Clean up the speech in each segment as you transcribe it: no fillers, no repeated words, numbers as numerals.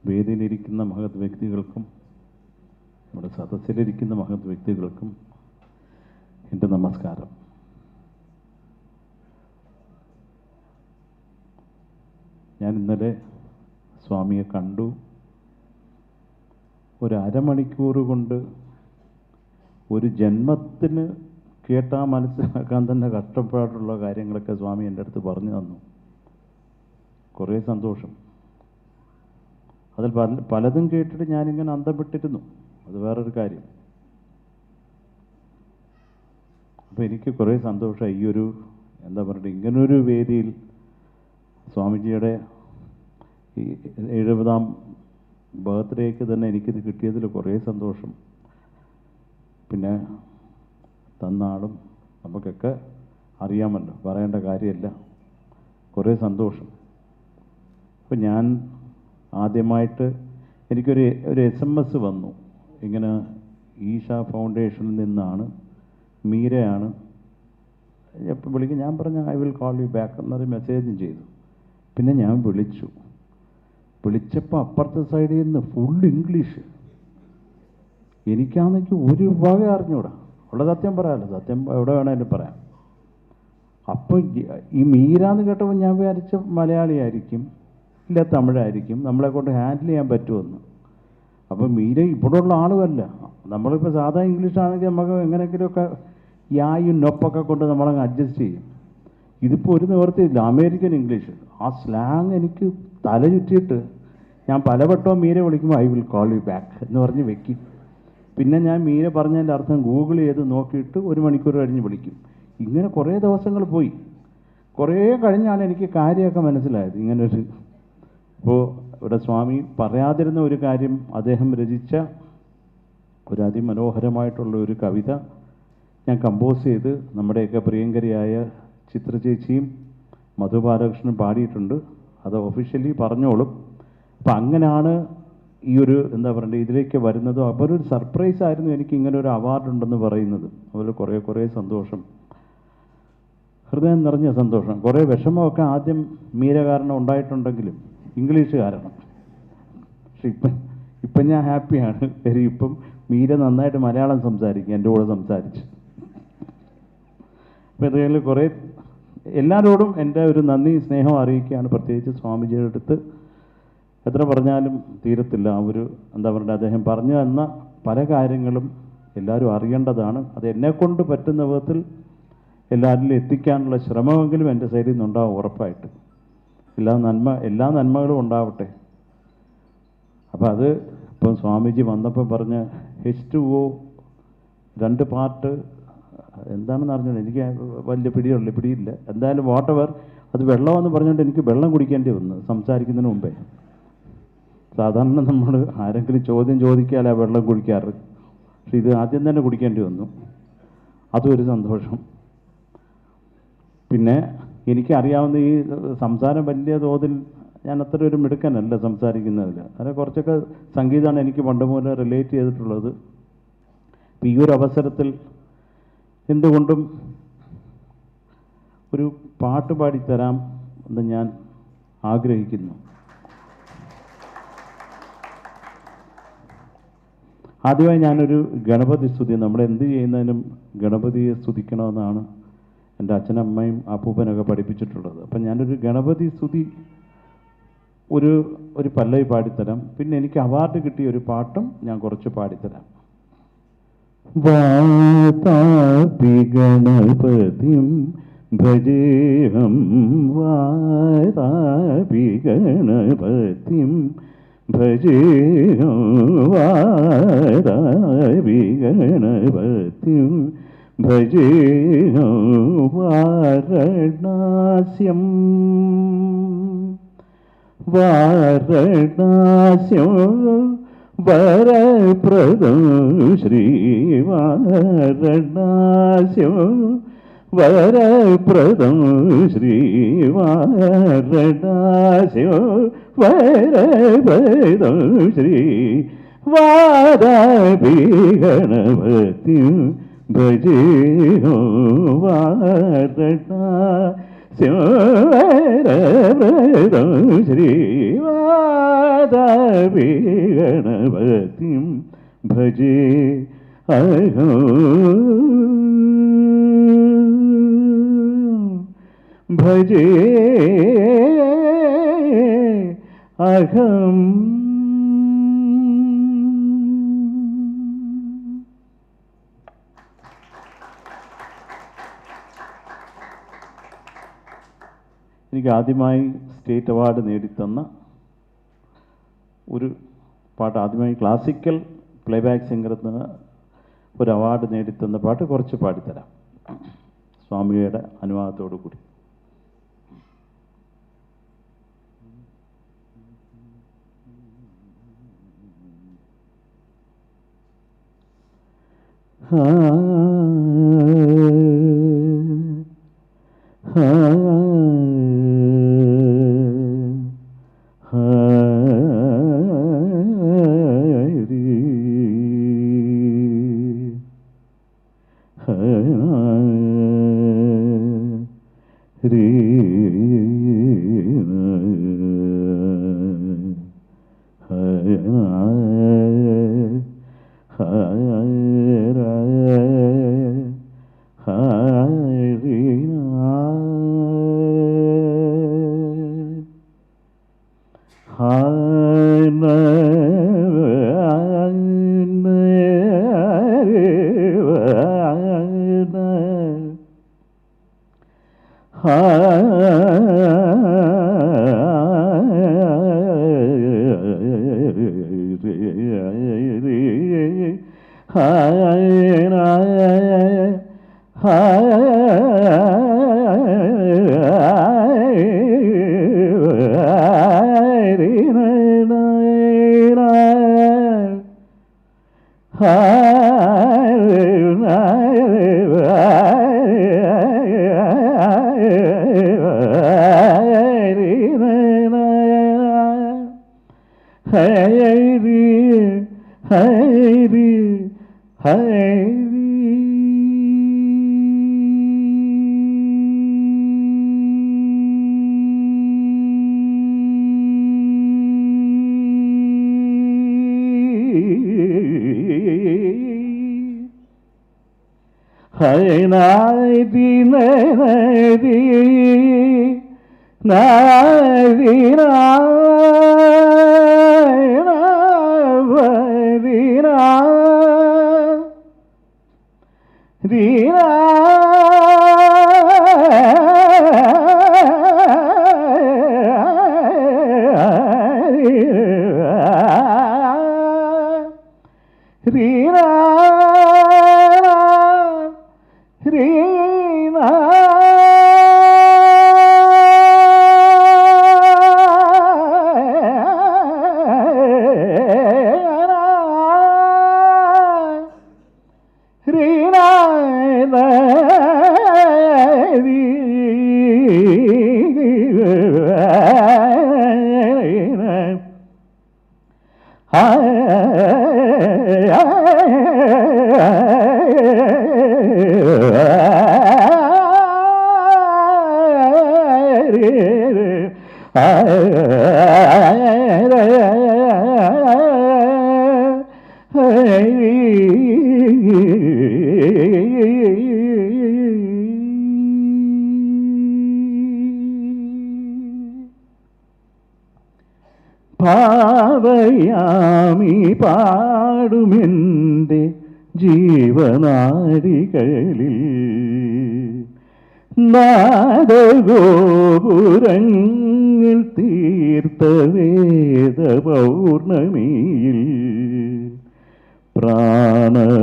വേദിയിലിരിക്കുന്ന മഹത് വ്യക്തികൾക്കും നമ്മുടെ സദസ്സിലിരിക്കുന്ന മഹത് വ്യക്തികൾക്കും എൻ്റെ നമസ്കാരം. ഞാൻ ഇന്നലെ സ്വാമിയെ കണ്ടു. ഒരു അരമണിക്കൂർ കൊണ്ട് ഒരു ജന്മത്തിന് കേട്ടാൽ മനസ്സിലാക്കാൻ തന്നെ കഷ്ടപ്പാടുള്ള കാര്യങ്ങളൊക്കെ സ്വാമി എൻ്റെ അടുത്ത് പറഞ്ഞു തന്നു. കുറേ സന്തോഷം. അതിൽ പലതും കേട്ടിട്ട് ഞാനിങ്ങനെ അന്തപ്പെട്ടിരുന്നു. അത് വേറൊരു കാര്യം. അപ്പോൾ എനിക്ക് കുറേ സന്തോഷമായി. ഈ ഒരു എന്താ പറയുക, ഇങ്ങനൊരു വേദിയിൽ സ്വാമിജിയുടെ ഈ 70ാം ബർത്ത്ഡേക്ക് തന്നെ എനിക്കിത് കിട്ടിയതിൽ കുറേ സന്തോഷം. പിന്നെ തന്ന ആളും നമുക്കൊക്കെ അറിയാമല്ലോ, പറയേണ്ട കാര്യമില്ല. കുറേ സന്തോഷം. അപ്പോൾ ഞാൻ ആദ്യമായിട്ട് എനിക്കൊരു SMS വന്നു. ഇങ്ങനെ ഈശ ഫൗണ്ടേഷനിൽ നിന്നാണ്, മീരയാണ് എപ്പോൾ വിളിക്കും. ഞാൻ പറഞ്ഞു I will call you back എന്നൊരു മെസ്സേജും ചെയ്തു. പിന്നെ ഞാൻ വിളിച്ചപ്പോൾ അപ്പുറത്തെ സൈഡിൽ നിന്ന് ഫുൾ ഇംഗ്ലീഷ്. എനിക്കാണെങ്കിൽ ഒരു വക അറിഞ്ഞൂടാ. ഉള്ള സത്യം പറയാമല്ലോ, സത്യം എവിടെ വേണേലും പറയാം. അപ്പോൾ ഈ മീരാന്ന് കേട്ടപ്പോൾ ഞാൻ വിചാരിച്ച മലയാളിയായിരിക്കും, ഇല്ല തമിഴായിരിക്കും, നമ്മളെ കൊണ്ട് ഹാൻഡിൽ ചെയ്യാൻ പറ്റുമെന്ന്. അപ്പോൾ മീര ഇവിടെയുള്ള ആളുമല്ല. നമ്മളിപ്പോൾ സാധാ ഇംഗ്ലീഷാണെങ്കിൽ നമുക്ക് എങ്ങനെയെങ്കിലുമൊക്കെ യായും നൊപ്പൊക്കെ കൊണ്ട് നമ്മളങ്ങ് അഡ്ജസ്റ്റ് ചെയ്യും. ഇതിപ്പോൾ ഒരു നിവർത്തിയില്ല, അമേരിക്കൻ ഇംഗ്ലീഷ്. ആ സ്ലാങ് എനിക്ക് തല ചുറ്റിയിട്ട് ഞാൻ പലവട്ടവും മീര വിളിക്കുമ്പോൾ I will call you back എന്ന് പറഞ്ഞ് വെക്കും. പിന്നെ ഞാൻ മീര പറഞ്ഞതിൻ്റെ അർത്ഥം ഗൂഗിൾ ചെയ്ത് നോക്കിയിട്ട് 1 മണിക്കൂർ കഴിഞ്ഞ് വിളിക്കും. ഇങ്ങനെ കുറേ ദിവസങ്ങൾ പോയി. കുറേ കഴിഞ്ഞാണ് എനിക്ക് കാര്യമൊക്കെ മനസ്സിലായത്. ഇങ്ങനൊരു ഇപ്പോൾ ഇവിടെ സ്വാമി പറയാതിരുന്ന ഒരു കാര്യം, അദ്ദേഹം രചിച്ച ഒരു അതിമനോഹരമായിട്ടുള്ള ഒരു കവിത ഞാൻ കമ്പോസ് ചെയ്ത് നമ്മുടെയൊക്കെ പ്രിയങ്കരിയായ ചിത്ര ചേച്ചിയും മധു ബാലകൃഷ്ണനും പാടിയിട്ടുണ്ട്. അത് ഒഫീഷ്യലി പറഞ്ഞോളും. അപ്പം അങ്ങനെയാണ് ഈ ഒരു എന്താ പറയണ്ടത് ഇതിലേക്ക് വരുന്നതും. അപ്പോൾ ഒരു സർപ്രൈസ് ആയിരുന്നു എനിക്ക് ഇങ്ങനെ ഒരു അവാർഡ് ഉണ്ടെന്ന് പറയുന്നത്. അതിൽ കുറേ സന്തോഷം, ഹൃദയം നിറഞ്ഞ സന്തോഷം. കുറേ വിഷമമൊക്കെ ആദ്യം മീര കാരണം ഉണ്ടായിട്ടുണ്ടെങ്കിലും ഇംഗ്ലീഷ് കാരണം. പക്ഷെ ഇപ്പം ഞാൻ ഹാപ്പിയാണ്. ഇപ്പം മീര നന്നായിട്ട് മലയാളം സംസാരിക്കും, എൻ്റെ കൂടെ സംസാരിച്ച്. അപ്പോൾ ഇതിൽ കുറേ എല്ലാവരോടും എൻ്റെ ഒരു നന്ദി സ്നേഹം അറിയിക്കുകയാണ്. പ്രത്യേകിച്ച് സ്വാമിജിയുടെ അടുത്ത് എത്ര പറഞ്ഞാലും തീരത്തില്ല. ആ ഒരു എന്താ പറയുക, അദ്ദേഹം പറഞ്ഞു തന്ന പല കാര്യങ്ങളും എല്ലാവരും അറിയേണ്ടതാണ്. അത് എന്നെക്കൊണ്ട് പറ്റുന്ന വിധത്തിൽ എല്ലാവരിലും എത്തിക്കാനുള്ള ശ്രമമെങ്കിലും എൻ്റെ സൈഡിൽ നിന്നുണ്ടാവും ഉറപ്പായിട്ട്. എല്ലാ നന്മകളും ഉണ്ടാവട്ടെ. അപ്പോൾ അത് ഇപ്പം സ്വാമിജി വന്നപ്പോൾ പറഞ്ഞ H2O 2 പാർട്ട് എന്താണെന്ന് അറിഞ്ഞോളൂ. എനിക്ക് വലിയ പിടിയില്ല. എന്തായാലും വാട്ടവർ അത് വെള്ളമെന്ന് പറഞ്ഞുകൊണ്ട് എനിക്ക് വെള്ളം കുടിക്കേണ്ടി വന്നു സംസാരിക്കുന്നതിന് മുമ്പേ. സാധാരണ നമ്മൾ ആരെങ്കിലും ചോദ്യം ചോദിക്കാതെ വെള്ളം കുടിക്കാറ്. പക്ഷെ ഇത് ആദ്യം തന്നെ കുടിക്കേണ്ടി വന്നു. അതും ഒരു സന്തോഷം. പിന്നെ എനിക്കറിയാവുന്ന ഈ സംസാരം വലിയ തോതിൽ ഞാൻ അത്ര ഒരു മിടുക്കനല്ല സംസാരിക്കുന്നതിൽ. അതിനെ കുറച്ചൊക്കെ സംഗീതമാണ് എനിക്ക് പണ്ട് മുതലേ റിലേറ്റ് ചെയ്തിട്ടുള്ളത്. ഇപ്പം ഈ ഒരു അവസരത്തിൽ എന്തുകൊണ്ടും ഒരു പാട്ട് പാടിത്തരാം എന്ന് ഞാൻ ആഗ്രഹിക്കുന്നു. ആദ്യമായി ഞാനൊരു ഗണപതി സ്തുതി, നമ്മളെന്ത് ചെയ്യുന്നതിനും ഗണപതിയെ സ്തുതിക്കണമെന്നാണ് എൻ്റെ അച്ഛനമ്മയും അപ്പൂപ്പനൊക്കെ പഠിപ്പിച്ചിട്ടുള്ളത്. അപ്പം ഞാനൊരു ഗണപതി സ്തുതി ഒരു പല്ലവി പാടിത്തരാം. പിന്നെ എനിക്ക് അവാർഡ് കിട്ടിയ ഒരു പാട്ടും ഞാൻ കുറച്ച് പാടിത്തരാം. വാതാപി ഗണപതിം ഭജേഹം വാതാപി ഗണപതിം ഭജേഹം വാതാപി ഗണപതിം ഭജേഹം വാരണാസ്യം വരപ്രദം ശ്രീവാരണാസ്യം വരപ്രദം ശ്രീവാരണാസ്യം വരപ്രദം ശ്രീ വാതാപി ഗണപതിം ഭജേഹം വാരണാസ്യം ശിവരവ്രതം ശ്രീവാദവി ഗണപതിം ഭജേ അഹം ഭജേ അഹം. എനിക്ക് ആദ്യമായി സ്റ്റേറ്റ് അവാർഡ് നേടിത്തന്ന ഒരു പാട്ട്, ആദ്യമായി ക്ലാസിക്കൽ പ്ലേബാക്ക് സിംഗറിന് ഒരു അവാർഡ് നേടിത്തന്ന പാട്ട് കുറച്ച് പാടിത്തരാം, സ്വാമിയുടെ അനുവാദത്തോടു കൂടി. ഭാവയാമി പാടുമെൻ്റെ ജീവനാടികളിൽ നാദഗോപുരങ്ങൾ തീർത്ത വേദപൗർണമിയിൽ പ്രാണപഞ്ചമങ്ങൾ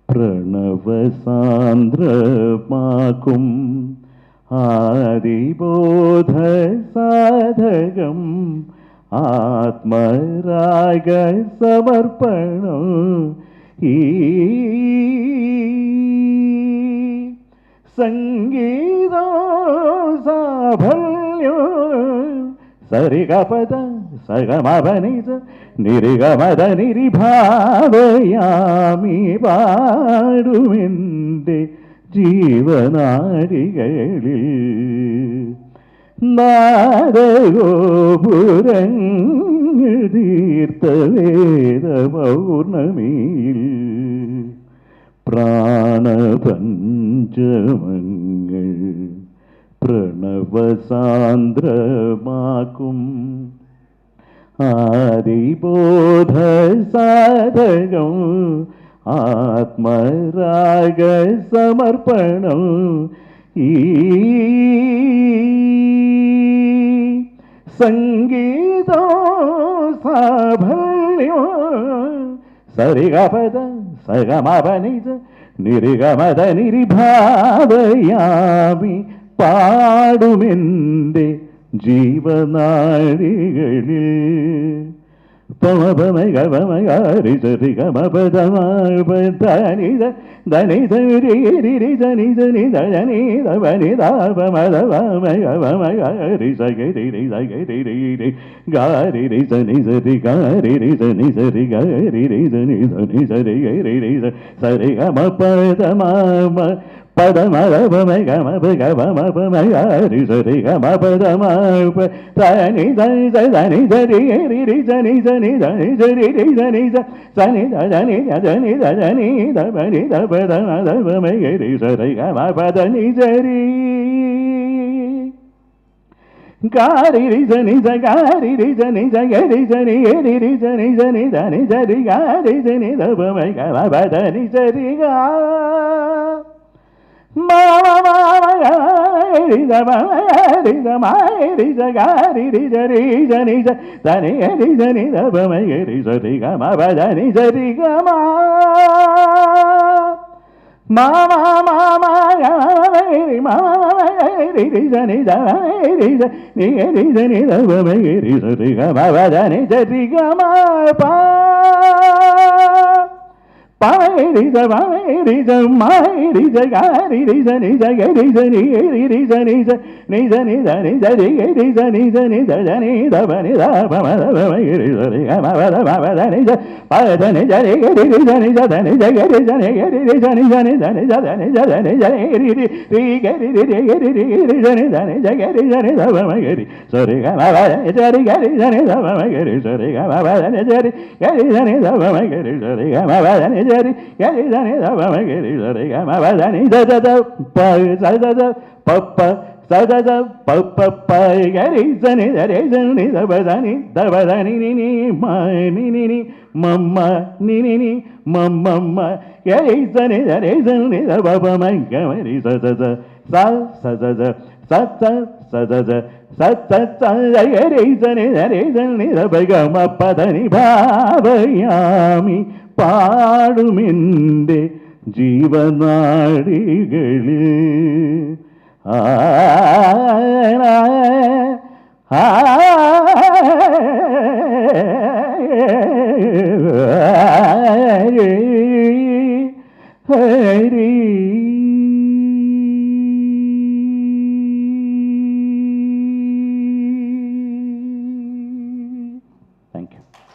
പ്രണവസാന്ദ്രമാക്കും ആദിബോധ സാധകം ആത്മരാഗ സമർപ്പണം ഈ സംഗീതോ സാഫല്യോ സരിഗപദ സഗമപനിസ നിരിഗമദ നിരിഭാവയാമി പാടുമെൻ്റെ ജീവനാടികളിൽ നാദഗോപുരങ്ങൾ തീർത്ത വേദപൗർണമിയിൽ പ്രാണപഞ്ചമങ്ങൾ പ്രണവസാന്ദ്രമാക്കും ആദിബോധ സാധകം ആത്മരാഗ സമർപ്പണം ഈ സംഗീതോ സാഫല്യോ സരിഗപദ സഗമപനിജ നിരിഗമത നിരിഭാവയാമി പാടുമെൻ്റെ ജീവനാടികളിൽ പമപമഗമഗാരി സരിഗമപദമപദനിധ ധനിധ രി ധനിധ നിധ ജനിധ വനിധാപമദമഗമഗാരി സഗരി രി സഗരി രി രി ഗാരി രി സനി സരി ഗാരി രി സനി സരി ഗാരി രി സനി സനി സരി ഗരി രി സരിഗമപദമ പദമപമഗമപഗമപമഗാരി സരിഗമപദമപ ധനി ധനി ധനി ധരി രി ധനി ധനി ധനി ധരി രി ധനി ധനി ധനി ധനി ധനി ധനി ധപദമപമഗരി സരിഗമപദനി ധരി ഗാരി രി ധനി ഗാരി രി ധനി ഗരി ധനി ഗരി രി ധനി ധനി ധനി ധരി ഗാരി ധനി ധപമഗമപദനി സരി ഗാ പമരിജ പമരിജ മരിജ ഗാരി രിജ നിജ ഗരി ജനി രി ജ നിജ നിജ നിജ നിജ രി ഗരി ജ നിജ നിജ ജനി ദവ നിജ പമദ പമരി രി ഗമവദ പമദ നിജ പദ നിജ രി ഗരി രിജ നിജ ധ നിജ ഗരി ജ നി ഗരി രിജ നിജ നിജ നിജ ധ നിജ ധ നിജ രി രി രി ഗരി രി ഗരി രി രി ജ നിജ നിജ ഗരി ജ നി ദവ മഗരി സരി ഗമവദ നിജ രി ഗരി ജ നി ദവ മഗരി സരി ഗമവദ നിജ രി ഗരി ജ നി ദവ മഗരി സരി ഗമവദ നിജ രി ഗരി ജ നി ദവ മഗരി സരി ഗമവദ നിജ ദ ദ പ സ ദ ദ പ പ സ ദ ദ പ പ പ ഗരി ജ നി ദ രി ജ നി ദവ ദ നി ദവ ദ നി നി നി മ നി നി നി മമ്മ നി നി നി മമ്മ ഗരി ജ നി ദ രി ജ നി ദവ പ മ ഗമരി സ സ സ സ സ സ സ സ സ സ സ സത്ത ഗരി ജ നി ദ രി ജ നി ദവ ഗമ പദ നി ഭാവയാമി പാടുമെൻ്റെ ജീവനാടികളിൽ